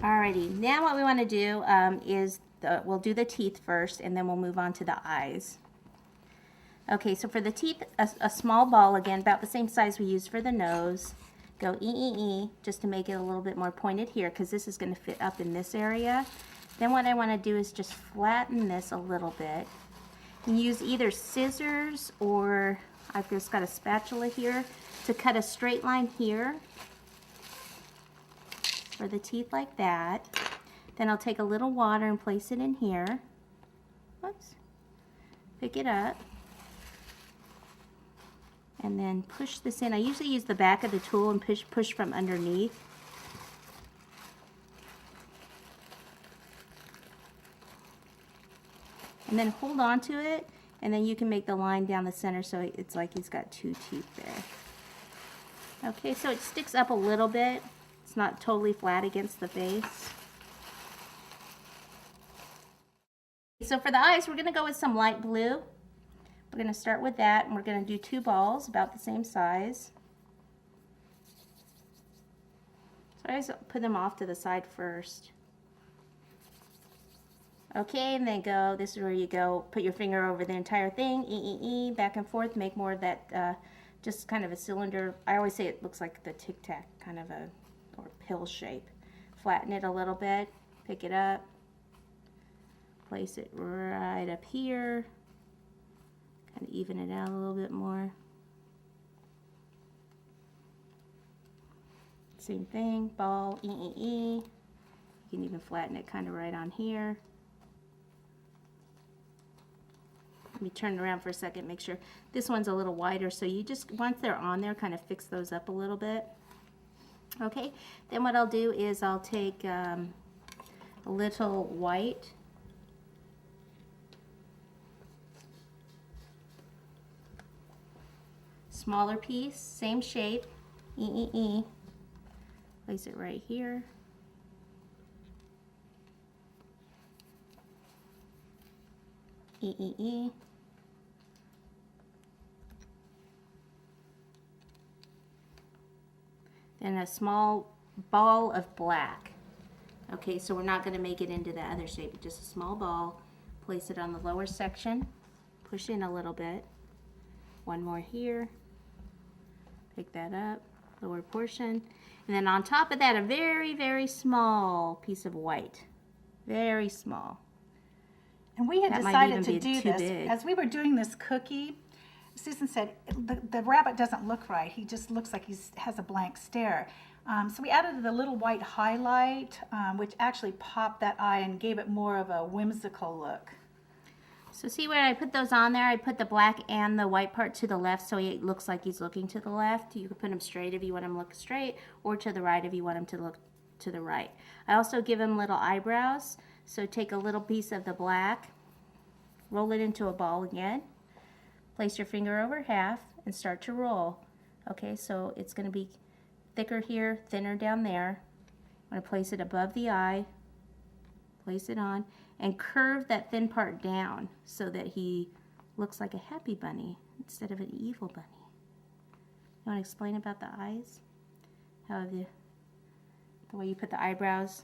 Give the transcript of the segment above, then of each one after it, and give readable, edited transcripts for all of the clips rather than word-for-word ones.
Alrighty, now what we want to do is we'll do the teeth first, and then we'll move on to the eyes. Okay, so for the teeth, a small ball, again, about the same size we used for the nose. Go E, just to make it a little bit more pointed here, because this is going to fit up in this area. Then what I want to do is just flatten this a little bit. And use either scissors, or I've just got a spatula here, to cut a straight line here for the teeth like that. Then I'll take a little water and place it in here. Whoops. Pick it up. And then push this in. I usually use the back of the tool and push from underneath. And then hold on to it, and then you can make the line down the center so it's like he's got two teeth there. Okay, so it sticks up a little bit. It's not totally flat against the face. So for the eyes, we're going to go with some light blue. We're going to start with that, and we're going to do 2 balls about the same size. So I always put them off to the side first. Okay, and then go, this is where you go, put your finger over the entire thing, E, back and forth, make more of that, just kind of a cylinder. I always say it looks like the Tic Tac, kind of a, or pill shape. Flatten it a little bit, pick it up, place it right up here, kind of even it out a little bit more. Same thing, ball, E. You can even flatten it kind of right on here. Let me turn it around for a second, make sure this one's a little wider, so you just, once they're on there, kind of fix those up a little bit. Okay, then what I'll do is I'll take a little white, smaller piece, same shape, E. Place it right here. E. And a small ball of black. Okay, so we're not going to make it into the other shape, just a small ball. Place it on the lower section, push in a little bit. One more here, pick that up, lower portion. And then on top of that, a very, very small piece of white. Very small. And we had decided to do this. As we were doing this cookie, Susan said, the rabbit doesn't look right. He just looks like he has a blank stare. So we added the little white highlight, which actually popped that eye and gave it more of a whimsical look. So see where I put those on there? I put the black and the white part to the left, so it looks like he's looking to the left. You can put him straight if you want him to look straight, or to the right if you want him to look to the right. I also give him little eyebrows. So take a little piece of the black, roll it into a ball again, place your finger over half, and start to roll. Okay, so it's going to be thicker here, thinner down there. I'm going to place it above the eye, place it on, and curve that thin part down so that he looks like a happy bunny instead of an evil bunny. You want to explain about the eyes? How the way you put the eyebrows?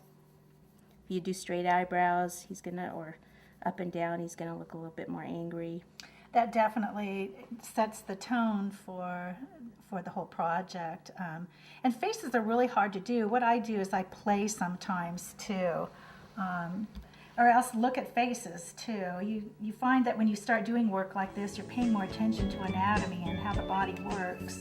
If you do straight eyebrows, he's gonna, or up and down, he's gonna look a little bit more angry. That definitely sets the tone for the whole project. And faces are really hard to do. What I do is I play sometimes too, or else look at faces too. You find that when you start doing work like this, you're paying more attention to anatomy and how the body works.